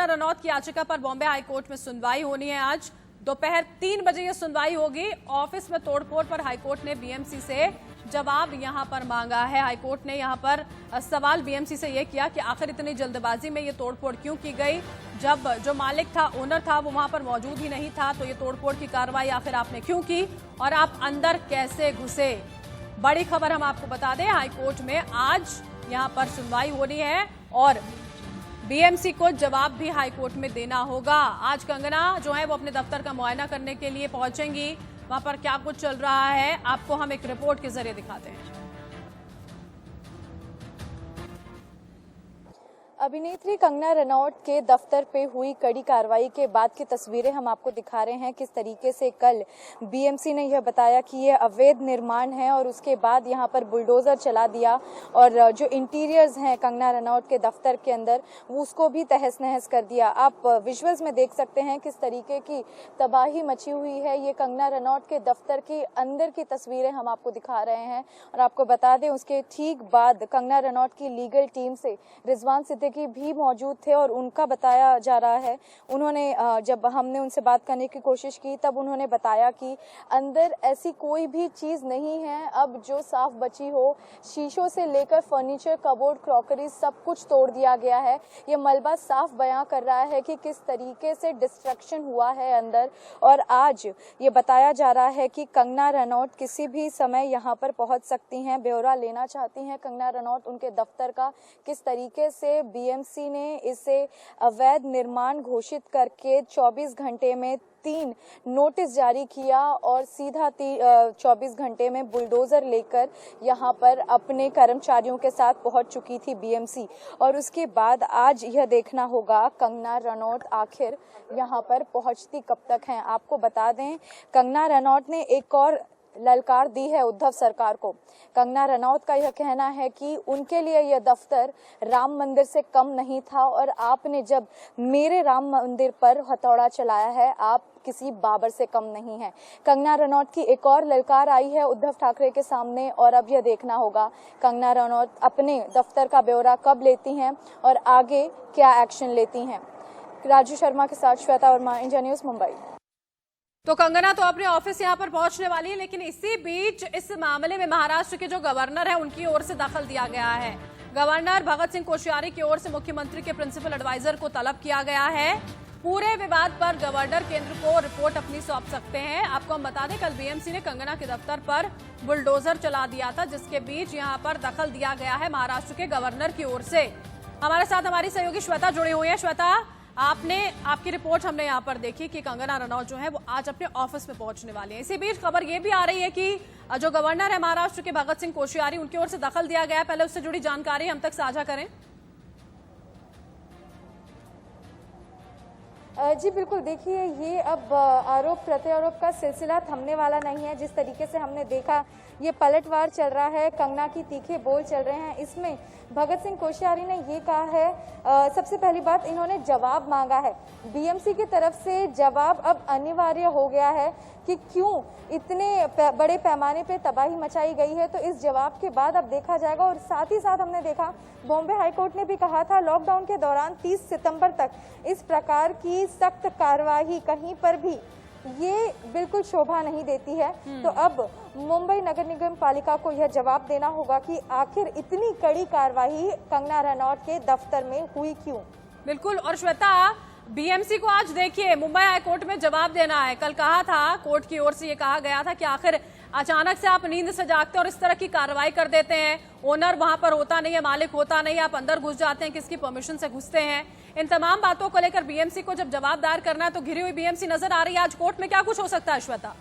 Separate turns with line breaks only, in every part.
रनौत की याचिका पर बॉम्बे हाईकोर्ट में सुनवाई होनी है। आज दोपहर 3 बजे ये सुनवाई होगी। ऑफिस में तोड़फोड़ पर हाईकोर्ट ने बीएमसी से जवाब यहां पर मांगा है। हाईकोर्ट ने यहां पर सवाल बीएमसी से यह किया कि आखिर इतनी जल्दबाजी में ये तोड़फोड़ क्यों की गई, जब जो मालिक था, ओनर था, वो वहां पर मौजूद ही नहीं था, तो ये तोड़फोड़ की कार्रवाई आखिर आपने क्यों की और आप अंदर कैसे घुसे। बड़ी खबर हम आपको बता दें, हाईकोर्ट में आज यहां पर सुनवाई होनी है और बीएमसी को जवाब भी हाईकोर्ट में देना होगा। आज कंगना जो है वो अपने दफ्तर का मुआयना करने के लिए पहुंचेंगी। वहां पर क्या कुछ चल रहा है आपको हम एक रिपोर्ट के जरिए दिखाते हैं।
अभिनेत्री कंगना रनौत के दफ्तर पे हुई कड़ी कार्रवाई के बाद की तस्वीरें हम आपको दिखा रहे हैं। किस तरीके से कल बीएमसी ने यह बताया कि यह अवैध निर्माण है और उसके बाद यहां पर बुलडोजर चला दिया और जो इंटीरियर्स हैं कंगना रनौत के दफ्तर के अंदर वो उसको भी तहस नहस कर दिया। आप विजुअल्स में देख सकते हैं किस तरीके की तबाही मची हुई है। ये कंगना रनौत के दफ्तर के अंदर की तस्वीरें हम आपको दिखा रहे हैं और आपको बता दें उसके ठीक बाद कंगना रनौत की लीगल टीम से रिजवान सिद्दीकी भी मौजूद थे और उनका बताया जा रहा है, उन्होंने जब हमने उनसे बात करने की कोशिश की तब उन्होंने बताया कि अंदर ऐसी कोई भी चीज नहीं है अब जो साफ बची हो। शीशों से लेकर फर्नीचर, कबोर्ड, क्रॉकरी सब कुछ तोड़ दिया गया है। ये मलबा साफ बयां कर रहा है कि किस तरीके से डिस्ट्रक्शन हुआ है अंदर। और आज ये बताया जा रहा है कि कंगना रनौत किसी भी समय यहाँ पर पहुंच सकती हैं। ब्यौरा लेना चाहती हैं कंगना रनौत उनके दफ्तर का, किस तरीके से बीएमसी ने इसे अवैध निर्माण घोषित करके 24 घंटे में 3 नोटिस जारी किया और सीधा 24 घंटे में बुलडोजर लेकर यहां पर अपने कर्मचारियों के साथ पहुंच चुकी थी बीएमसी। और उसके बाद आज यह देखना होगा कंगना रनौत आखिर यहां पर पहुंचती कब तक हैं। आपको बता दें कंगना रनौत ने एक और ललकार दी है उद्धव सरकार को। कंगना रनौत का यह कहना है कि उनके लिए यह दफ्तर राम मंदिर से कम नहीं था और आपने जब मेरे राम मंदिर पर हथौड़ा चलाया है आप किसी बाबर से कम नहीं है। कंगना रनौत की एक और ललकार आई है उद्धव ठाकरे के सामने और अब यह देखना होगा कंगना रनौत अपने दफ्तर का ब्यौरा कब लेती हैं और आगे क्या एक्शन लेती हैं। राजू शर्मा के साथ श्वेता वर्मा, इंडिया न्यूज, मुंबई।
तो कंगना तो अपने ऑफिस यहां पर पहुंचने वाली है, लेकिन इसी बीच इस मामले में महाराष्ट्र के जो गवर्नर है उनकी ओर से दखल दिया गया है। गवर्नर भगत सिंह कोश्यारी की ओर से मुख्यमंत्री के प्रिंसिपल एडवाइजर को तलब किया गया है। पूरे विवाद पर गवर्नर केंद्र को रिपोर्ट अपनी सौंप सकते हैं। आपको हम बता दें कल बीएमसी ने कंगना के दफ्तर पर बुलडोजर चला दिया था, जिसके बीच यहां पर दखल दिया गया है महाराष्ट्र के गवर्नर की ओर से। हमारे साथ हमारी सहयोगी श्वेता जुड़ी हुई है। श्वेता, आपकी रिपोर्ट हमने यहाँ पर देखी कि कंगना रनौत जो है वो आज अपने ऑफिस में पहुंचने वाली है। इसी बीच खबर ये भी आ रही है कि जो गवर्नर है महाराष्ट्र के भगत सिंह कोश्यारी, उनकी ओर से दखल दिया गया है। पहले उससे जुड़ी जानकारी हम तक साझा करें।
जी बिल्कुल, देखिए ये अब आरोप प्रत्यारोप का सिलसिला थमने वाला नहीं है। जिस तरीके से हमने देखा ये पलटवार चल रहा है, कंगना की तीखे बोल चल रहे हैं। इसमें भगत सिंह कोश्यारी ने ये कहा है, सबसे पहली बात इन्होंने जवाब मांगा है। बीएमसी की तरफ से जवाब अब अनिवार्य हो गया है कि क्यों इतने बड़े पैमाने पे तबाही मचाई गई है। तो इस जवाब के बाद अब देखा जाएगा। और साथ ही साथ हमने देखा बॉम्बे हाईकोर्ट ने भी कहा था लॉकडाउन के दौरान 30 सितंबर तक इस प्रकार की सख्त कार्यवाही कहीं पर भी ये बिल्कुल शोभा नहीं देती है। तो अब मुंबई नगर निगम पालिका को यह जवाब देना होगा कि आखिर इतनी कड़ी कार्रवाई कंगना रनौत के दफ्तर में हुई क्यों।
बिल्कुल। और श्वेता, बीएमसी को आज देखिए मुंबई हाईकोर्ट में जवाब देना है। कल कहा था, कोर्ट की ओर से ये कहा गया था कि आखिर अचानक से आप नींद से जागते और इस तरह की कार्रवाई कर देते हैं। ओनर वहां पर होता नहीं है, मालिक होता नहीं है, आप अंदर घुस जाते हैं, किसकी परमिशन से घुसते हैं। इन तमाम बातों को लेकर बीएमसी को जब जवाब दायर करना है तो घिरी हुई बीएमसी नजर आ रही है। आज कोर्ट में क्या कुछ हो सकता है श्वेता?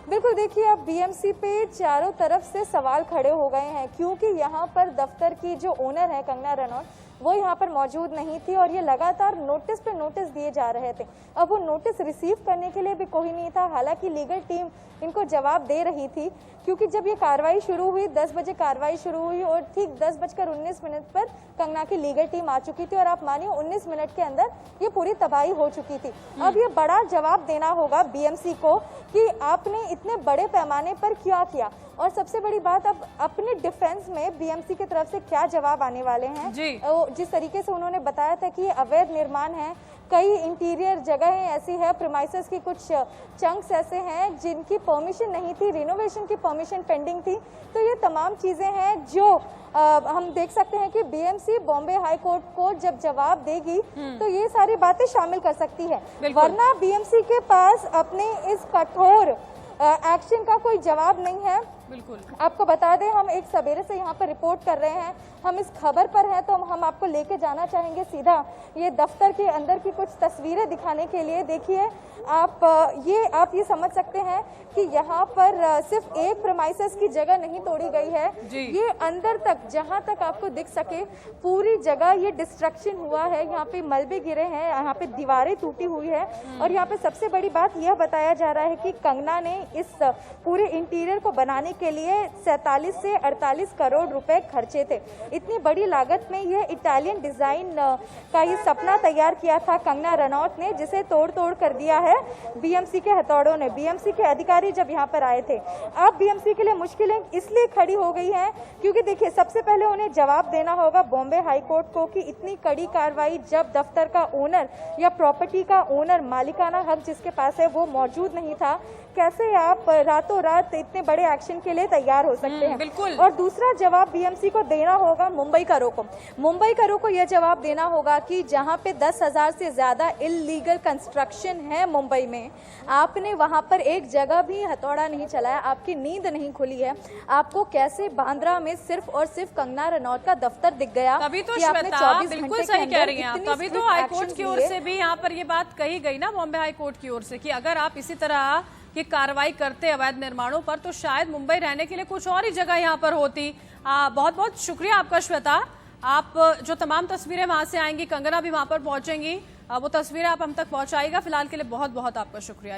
बिल्कुल, देखिए अब बीएमसी पे चारों तरफ से सवाल खड़े हो गए हैं क्योंकि यहाँ पर दफ्तर की जो ओनर है कंगना रनौत वो यहाँ पर मौजूद नहीं थी और ये लगातार नोटिस पे नोटिस दिए जा रहे थे। अब वो नोटिस रिसीव करने के लिए भी कोई नहीं था। हालांकि लीगल टीम इनको जवाब दे रही थी, क्योंकि जब ये कार्रवाई शुरू हुई 10 बजे कार्रवाई शुरू हुई और ठीक 10:19 पर कंगना की लीगल टीम आ चुकी थी और आप मानिए 19 मिनट के अंदर ये पूरी तबाही हो चुकी थी। अब ये बड़ा जवाब देना होगा बीएमसी को कि आपने इतने बड़े पैमाने पर क्या किया, और सबसे बड़ी बात अब अपने डिफेंस में बीएमसी की तरफ से क्या जवाब आने वाले हैं। जिस तरीके से उन्होंने बताया था कि ये अवैध निर्माण है, कई इंटीरियर जगहें ऐसी है, प्रीमाइसेस की कुछ चंक्स ऐसे हैं जिनकी परमिशन नहीं थी, रिनोवेशन की परमिशन पेंडिंग थी। तो ये तमाम चीजें हैं जो हम देख सकते हैं कि बीएमसी बॉम्बे हाई कोर्ट को जब जवाब देगी तो ये सारी बातें शामिल कर सकती है, वरना बीएमसी के पास अपने इस कठोर एक्शन का कोई जवाब नहीं है।
बिल्कुल
आपको बता दें, हम एक सवेरे से यहाँ पर रिपोर्ट कर रहे हैं, हम इस खबर पर हैं, तो हम आपको लेके जाना चाहेंगे सीधा ये दफ्तर के अंदर की कुछ तस्वीरें दिखाने के लिए। देखिए आप ये समझ सकते हैं कि यहाँ पर सिर्फ एक प्रेमाइसेस की जगह नहीं तोड़ी गई है, ये अंदर तक जहाँ तक आपको दिख सके पूरी जगह ये डिस्ट्रक्शन हुआ है। यहाँ पे मलबे गिरे हैं, यहाँ पे दीवारें टूटी हुई है और यहाँ पे सबसे बड़ी बात यह बताया जा रहा है कि कंगना ने इस पूरे इंटीरियर को बनाने के लिए 47 से 48 करोड़ रुपए खर्चे थे। इतनी बड़ी लागत में यह इटालियन डिजाइन का ये सपना तैयार किया था कंगना रनौत ने, जिसे तोड़ कर दिया है बीएमसी के हथौड़ों ने। बीएमसी के अधिकारी जब यहाँ पर आए थे, अब बीएमसी के लिए मुश्किलें इसलिए खड़ी हो गई हैं क्योंकि देखिए सबसे पहले उन्हें जवाब देना होगा बॉम्बे हाई कोर्ट को कि इतनी कड़ी कार्रवाई जब दफ्तर का ओनर या प्रॉपर्टी का ओनर, मालिकाना हक जिसके पास है, वो मौजूद नहीं था, कैसे आप रातों रात इतने बड़े एक्शन के लिए तैयार हो सकते हैं।
बिल्कुल।
और दूसरा जवाब बीएमसी को देना होगा मुंबई करों को। मुंबई करों को यह जवाब देना होगा कि जहां पे 10,000 से ज्यादा इल्लीगल कंस्ट्रक्शन है मुंबई में, आपने वहां पर एक जगह भी हथौड़ा नहीं चलाया, आपकी नींद नहीं खुली है। आपको कैसे बांद्रा में सिर्फ और सिर्फ कंगना रनौत का दफ्तर दिख गया?
तभी तो श्वेता बिल्कुल सही कह रही हैं आप। तभी तो हाईकोर्ट की ओर से भी यहाँ पर ये बात कही गई ना, बॉम्बे हाईकोर्ट की ओर से, कि अगर आप इसी तरह की कार्रवाई करते अवैध निर्माणों पर तो शायद मुंबई रहने के लिए कुछ और ही जगह यहाँ पर होती। बहुत बहुत शुक्रिया आपका श्वेता। आप जो तमाम तस्वीरें वहां से आएंगी, कंगना भी वहां पर पहुंचेंगी, वो तस्वीरें आप हम तक पहुंचाएगा। फिलहाल के लिए बहुत बहुत आपका शुक्रिया।